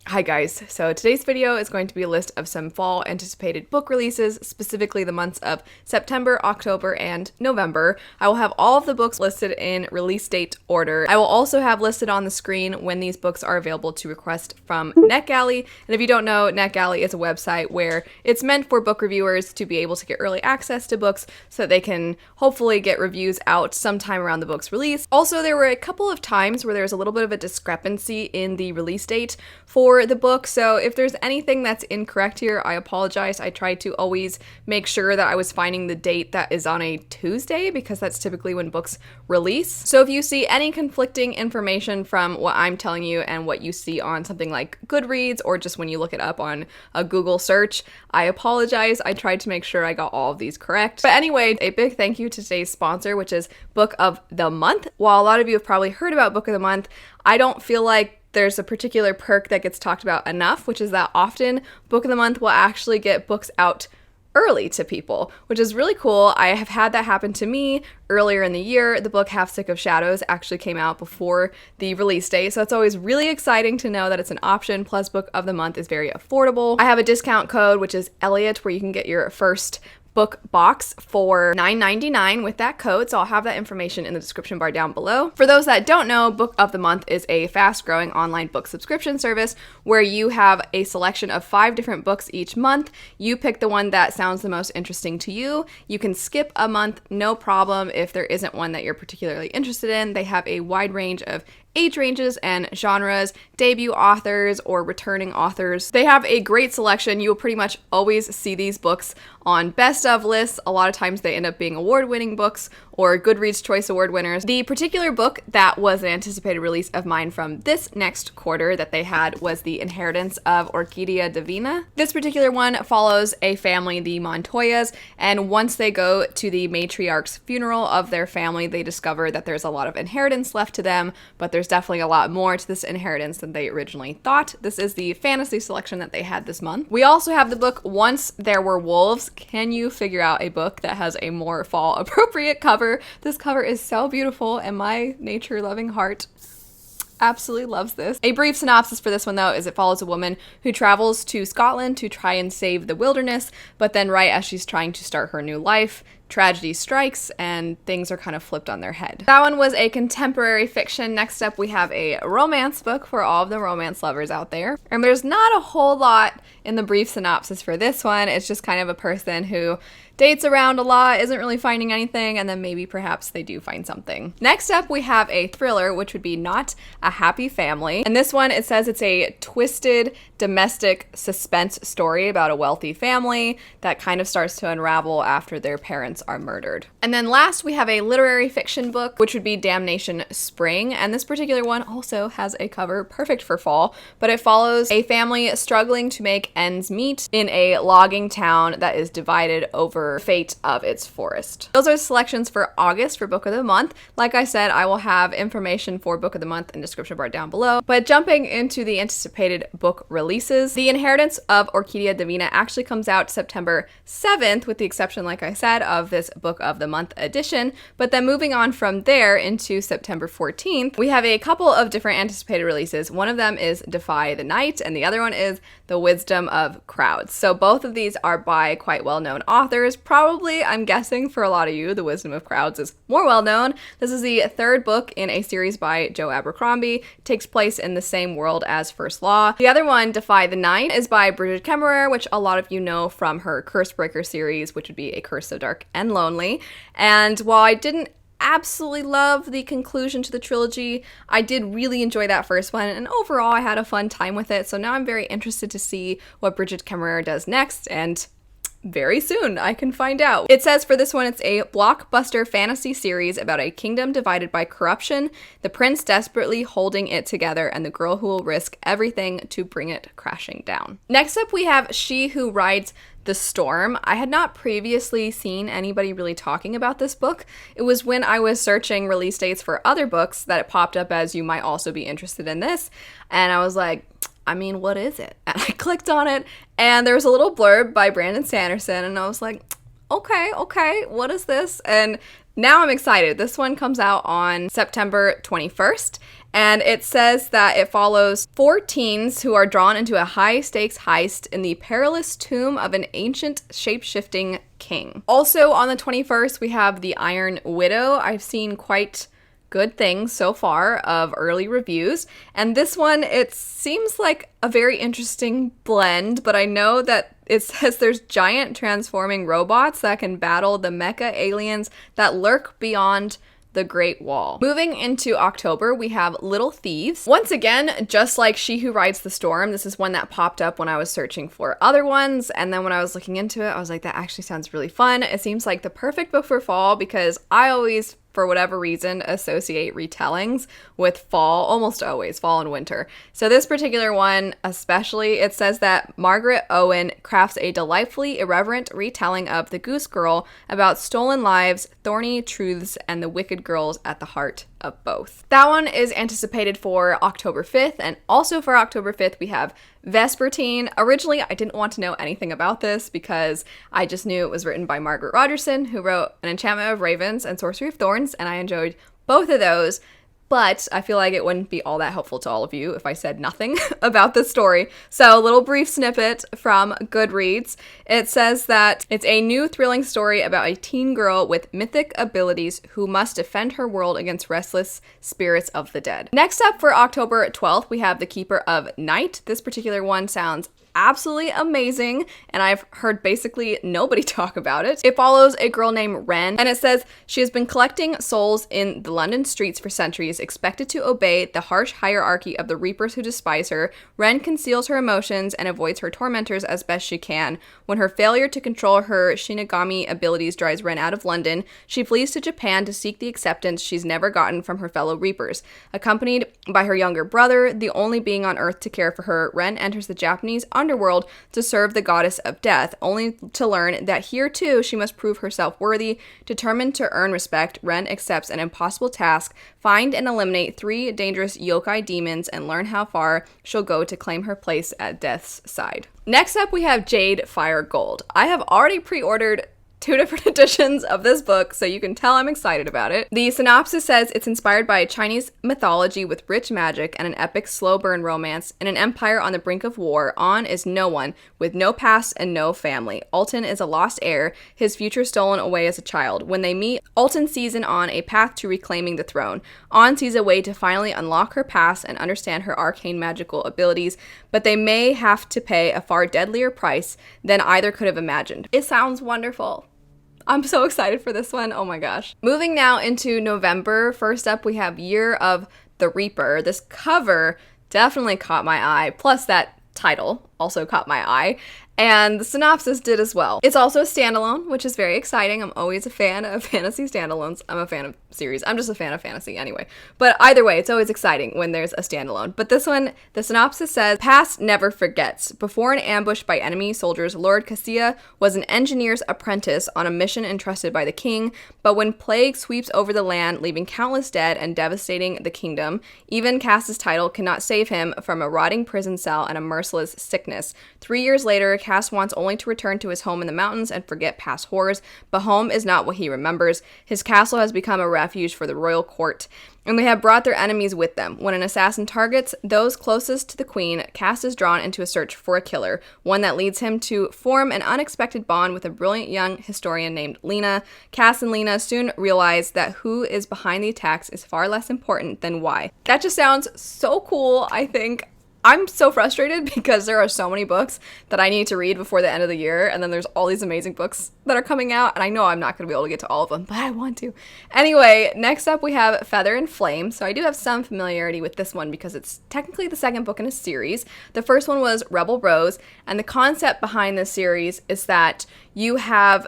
Hi guys, so today's video is going to be a list of some fall anticipated book releases, specifically the months of September, October, and November. I will have all of the books listed in release date order. I will also have listed on the screen when these books are available to request from NetGalley. And if you don't know, NetGalley is a website where it's meant for book reviewers to be able to get early access to books so that they can hopefully get reviews out sometime around the book's release. Also, there were a couple of times where there was a little bit of a discrepancy in the release date for the book, so if there's anything that's incorrect here, I apologize. I tried to always make sure that I was finding the date that is on a Tuesday because that's typically when books release. So if you see any conflicting information from what I'm telling you and what you see on something like Goodreads or just when you look it up on a Google search, I apologize. I tried to make sure I got all of these correct. But anyway, a big thank you to today's sponsor, which is Book of the Month. While a lot of you have probably heard about Book of the Month, I don't feel like there's a particular perk that gets talked about enough, which is that often Book of the Month will actually get books out early to people, which is really cool. I have had that happen to me earlier in the year. The book Half Sick of Shadows actually came out before the release date, so it's always really exciting to know that it's an option. Plus, Book of the Month is very affordable. I have a discount code, which is Elliot, where you can get your first book box for $9.99 with that code, so I'll have that information in the description bar down below. For those that don't know, Book of the Month is a fast-growing online book subscription service where you have a selection of 5 different books each month. You pick the one that sounds the most interesting to you. You can skip a month, no problem, if there isn't one that you're particularly interested in. They have a wide range of age ranges and genres, debut authors or returning authors. They have a great selection. You will pretty much always see these books on best of lists. A lot of times they end up being award-winning books or Goodreads Choice Award winners. The particular book that was an anticipated release of mine from this next quarter that they had was The Inheritance of Orquídea Divina. This particular one follows a family, the Montoyas, and once they go to the matriarch's funeral of their family, they discover that there's a lot of inheritance left to them, but there's definitely a lot more to this inheritance than they originally thought. This is the fantasy selection that they had this month. We also have the book Once There Were Wolves. Can you figure out a book that has a more fall appropriate cover? This cover is so beautiful and my nature-loving heart absolutely loves this. A brief synopsis for this one, though, is it follows a woman who travels to Scotland to try and save the wilderness, but then right as she's trying to start her new life, tragedy strikes and things are kind of flipped on their head. That one was a contemporary fiction. Next up, we have a romance book for all of the romance lovers out there. And there's not a whole lot in the brief synopsis for this one. It's just kind of a person who dates around a lot, isn't really finding anything, and then maybe perhaps they do find something. Next up, we have a thriller, which would be Not a Happy Family. And this one, it says it's a twisted domestic suspense story about a wealthy family that kind of starts to unravel after their parents are murdered. And then last, we have a literary fiction book, which would be Damnation Spring. And this particular one also has a cover perfect for fall, but it follows a family struggling to make ends meet in a logging town that is divided over fate of its forest. Those are selections for August for Book of the Month. Like I said, I will have information for Book of the Month in the description bar down below. But jumping into the anticipated book releases, The Inheritance of Orquídea Divina actually comes out September 7th, with the exception, like I said, of this Book of the Month edition. But then moving on from there into September 14th, we have a couple of different anticipated releases. One of them is Defy the Night, and the other one is The Wisdom of Crowds. So both of these are by quite well-known authors. Probably, I'm guessing for a lot of you, The Wisdom of Crowds is more well-known. This is the third book in a series by Joe Abercrombie. It takes place in the same world as First Law. The other one, Defy the Night, is by Bridget Kemmerer, which a lot of you know from her Cursebreaker series, which would be A Curse So Dark and Lonely. And while I didn't absolutely love the conclusion to the trilogy, I did really enjoy that first one, and overall I had a fun time with it. So now I'm very interested to see what Bridget Kemmerer does next, and very soon I can find out. It says for this one, it's a blockbuster fantasy series about a kingdom divided by corruption, the prince desperately holding it together, and the girl who will risk everything to bring it crashing down. Next up, we have She Who Rides the Storm. I had not previously seen anybody really talking about this book. It was when I was searching release dates for other books that it popped up as you might also be interested in this, and I was like, I mean, what is it? And I clicked on it, and there was a little blurb by Brandon Sanderson, and I was like, okay, what is this? And Now I'm excited. This one comes out on September 21st, and it says that it follows 4 teens who are drawn into a high-stakes heist in the perilous tomb of an ancient shape-shifting king. Also on the 21st, we have The Iron Widow. I've seen quite good things so far of early reviews, and this one, it seems like a very interesting blend, but I know that it says there's giant transforming robots that can battle the mecha aliens that lurk beyond the Great Wall. Moving into October, we have Little Thieves. Once again, just like She Who Rides the Storm, this is one that popped up when I was searching for other ones, and then when I was looking into it, I was like, that actually sounds really fun. It seems like the perfect book for fall because I always, for whatever reason, associate retellings with fall, almost always, fall and winter. So this particular one, especially, it says that Margaret Owen crafts a delightfully irreverent retelling of The Goose Girl about stolen lives, thorny truths, and the wicked girls at the heart of both. That one is anticipated for October 5th, and also for October 5th, we have Vespertine. Originally, I didn't want to know anything about this because I just knew it was written by Margaret Rogerson, who wrote An Enchantment of Ravens and Sorcery of Thorns, and I enjoyed both of those. But I feel like it wouldn't be all that helpful to all of you if I said nothing about the story. So a little brief snippet from Goodreads. It says that it's a new thrilling story about a teen girl with mythic abilities who must defend her world against restless spirits of the dead. Next up for October 12th, we have The Keeper of Night. This particular one sounds absolutely amazing, and I've heard basically nobody talk about it. It follows a girl named Ren, and it says she has been collecting souls in the London streets for centuries, expected to obey the harsh hierarchy of the reapers who despise her. Ren conceals her emotions and avoids her tormentors as best she can. When her failure to control her Shinigami abilities drives Ren out of London, she flees to Japan to seek the acceptance she's never gotten from her fellow reapers. Accompanied by her younger brother, the only being on Earth to care for her, Ren enters the Japanese underworld to serve the goddess of death, only to learn that here too she must prove herself worthy. Determined to earn respect, Ren accepts an impossible task: find and eliminate 3 dangerous yokai demons and learn how far she'll go to claim her place at death's side. Next up, we have Jade, Fire Gold. I have already pre-ordered 2 different editions of this book, so you can tell I'm excited about it. The synopsis says it's inspired by Chinese mythology with rich magic and an epic slow burn romance. In an empire on the brink of war, An is no one, with no past and no family. Alton is a lost heir, his future stolen away as a child. When they meet, Alton sees in An a path to reclaiming the throne. An sees a way to finally unlock her past and understand her arcane magical abilities, but they may have to pay a far deadlier price than either could have imagined. It sounds wonderful. I'm so excited for this one. Oh my gosh. Moving now into November. First up, we have Year of the Reaper. This cover definitely caught my eye, plus that title also caught my eye, and the synopsis did as well. It's also a standalone, which is very exciting. I'm always a fan of fantasy standalones. I'm a fan of series. I'm just a fan of fantasy anyway. But either way, it's always exciting when there's a standalone. But this one, the synopsis says, Past never forgets. Before an ambush by enemy soldiers, Lord Cassia was an engineer's apprentice on a mission entrusted by the king. But when plague sweeps over the land, leaving countless dead and devastating the kingdom, even Cass's title cannot save him from a rotting prison cell and a merciless sickness. 3 years later, Cass wants only to return to his home in the mountains and forget past horrors, but home is not what he remembers. His castle has become a refuge for the royal court, and they have brought their enemies with them. When an assassin targets those closest to the queen, Cass is drawn into a search for a killer, one that leads him to form an unexpected bond with a brilliant young historian named Lena. Cass and Lena soon realize that who is behind the attacks is far less important than why. That just sounds so cool, I think. I'm so frustrated because there are so many books that I need to read before the end of the year, and then there's all these amazing books that are coming out, and I know I'm not going to be able to get to all of them, but I want to. Anyway, next up we have Feather and Flame. So I do have some familiarity with this one because it's technically the second book in a series. The first one was Rebel Rose, and the concept behind this series is that you have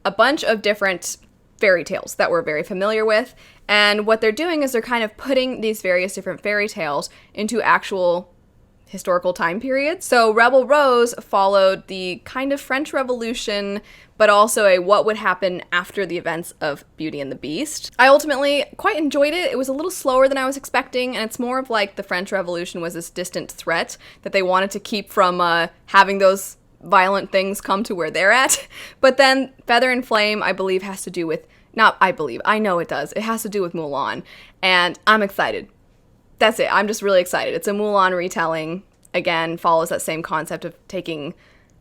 a bunch of different fairy tales that we're very familiar with, and what they're doing is they're kind of putting these various different fairy tales into actual historical time periods. So Rebel Rose followed the kind of French Revolution, but also a what would happen after the events of Beauty and the Beast. I ultimately quite enjoyed it. It was a little slower than I was expecting, and it's more of like the French Revolution was this distant threat that they wanted to keep from having those violent things come to where they're at. But then Feather and Flame, I believe, has to do with Not I believe. I know it does. It has to do with Mulan. And I'm excited. That's it. I'm just really excited. It's a Mulan retelling. Again, follows that same concept of taking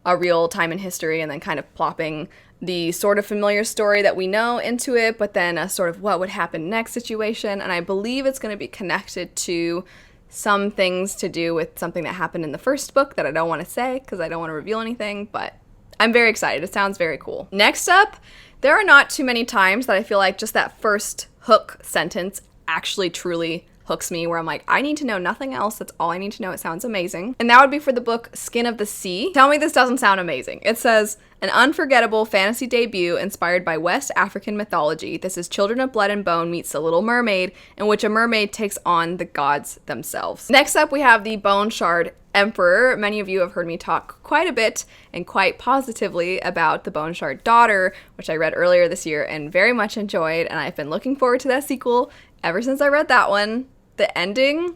a real time in history and then kind of plopping the sort of familiar story that we know into it, but then a sort of what would happen next situation. And I believe it's going to be connected to some things to do with something that happened in the first book that I don't want to say because I don't want to reveal anything, but I'm very excited. It sounds very cool. Next up, there are not too many times that I feel like just that first hook sentence actually truly hooks me, where I'm like, I need to know nothing else. That's all I need to know. It sounds amazing. And that would be for the book Skin of the Sea. Tell me this doesn't sound amazing. It says, an unforgettable fantasy debut inspired by West African mythology. This is Children of Blood and Bone meets The Little Mermaid, in which a mermaid takes on the gods themselves. Next up, we have the Bone Shard Emperor. Many of you have heard me talk quite a bit and quite positively about the Bone Shard Daughter, which I read earlier this year and very much enjoyed, and I've been looking forward to that sequel ever since I read that one. The ending,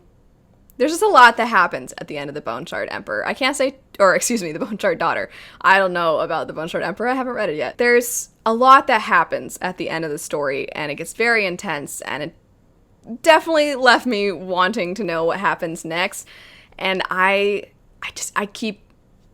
there's just a lot that happens at the end of the Bone Shard Emperor. I can't say, or excuse me, the Bone Shard Daughter. I don't know about the Bone Shard Emperor. I haven't read it yet. There's a lot that happens at the end of the story, and it gets very intense, and it definitely left me wanting to know what happens next. And I keep,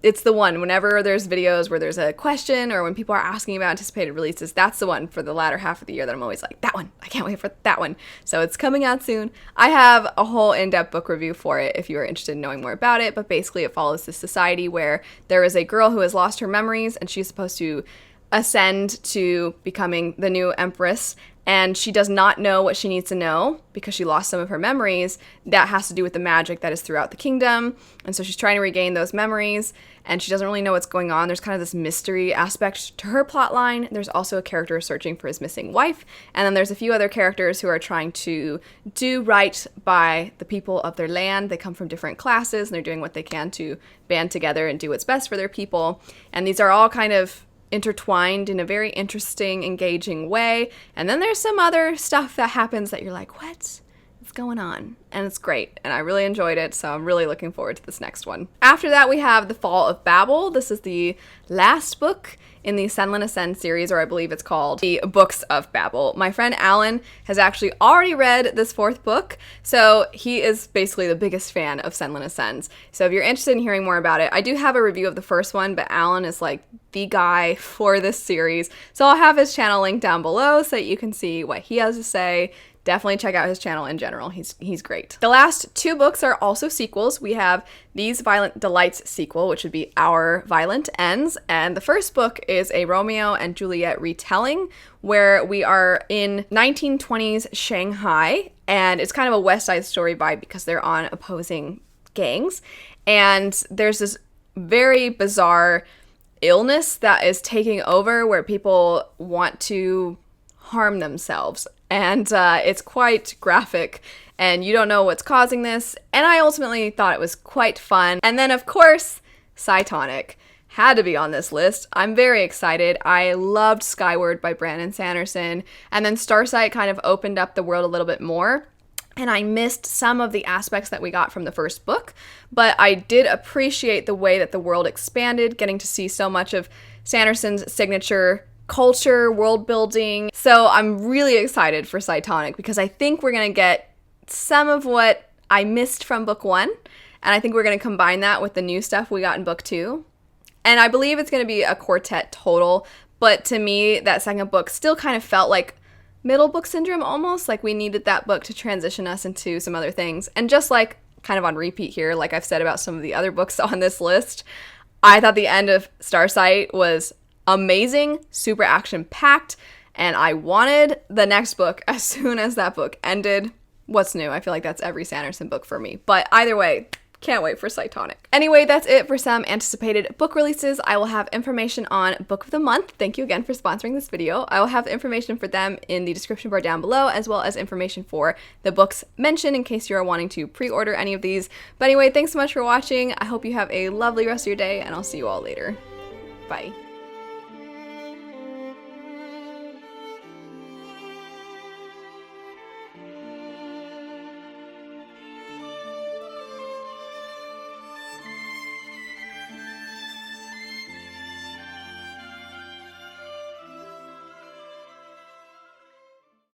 it's the one, whenever there's videos where there's a question or when people are asking about anticipated releases, that's the one for the latter half of the year that I'm always like, that one, I can't wait for that one. So it's coming out soon. I have a whole in-depth book review for it if you are interested in knowing more about it, but basically it follows this society where there is a girl who has lost her memories and she's supposed to ascend to becoming the new empress, and she does not know what she needs to know because she lost some of her memories. That has to do with the magic that is throughout the kingdom, and so she's trying to regain those memories, and she doesn't really know what's going on. There's kind of this mystery aspect to her plot line. There's also a character searching for his missing wife, and then there's a few other characters who are trying to do right by the people of their land. They come from different classes, and they're doing what they can to band together and do what's best for their people, and these are all kind of intertwined in a very interesting, engaging way. And then there's some other stuff that happens that you're like, what's going on? And it's great, and I really enjoyed it, so I'm really looking forward to this next one. After that, we have The Fall of Babel. This is the last book in the Senlin Ascend series, or I believe it's called The Books of Babel. My friend Alan has actually already read this fourth book, so he is basically the biggest fan of Senlin Ascends. So if you're interested in hearing more about it, I do have a review of the first one, but Alan is like the guy for this series, so I'll have his channel linked down below so that you can see what he has to say. Definitely check out his channel in general. He's great. The last two books are also sequels. We have These Violent Delights sequel, which would be Our Violent Ends. And the first book is a Romeo and Juliet retelling where we are in 1920s Shanghai. And it's kind of a West Side Story vibe because they're on opposing gangs. And there's this very bizarre illness that is taking over where people want to harm themselves. And it's quite graphic, and you don't know what's causing this. And I ultimately thought it was quite fun. And then, of course, Cytonic had to be on this list. I'm very excited. I loved Skyward by Brandon Sanderson. And then Starsight kind of opened up the world a little bit more. And I missed some of the aspects that we got from the first book. But I did appreciate the way that the world expanded, getting to see so much of Sanderson's signature culture, world building. So I'm really excited for Cytonic because I think we're going to get some of what I missed from book one, and I think we're going to combine that with the new stuff we got in book two. And I believe it's going to be a quartet total, but to me, that second book still kind of felt like middle book syndrome almost, like we needed that book to transition us into some other things. And just like kind of on repeat here, like I've said about some of the other books on this list, I thought the end of Starsight was amazing, super action-packed, and I wanted the next book as soon as that book ended. What's new? I feel like that's every Sanderson book for me. But either way, can't wait for Cytonic. Anyway, that's it for some anticipated book releases. I will have information on Book of the Month. Thank you again for sponsoring this video. I will have information for them in the description bar down below, as well as information for the books mentioned in case you are wanting to pre-order any of these. But anyway, thanks so much for watching. I hope you have a lovely rest of your day, and I'll see you all later. Bye.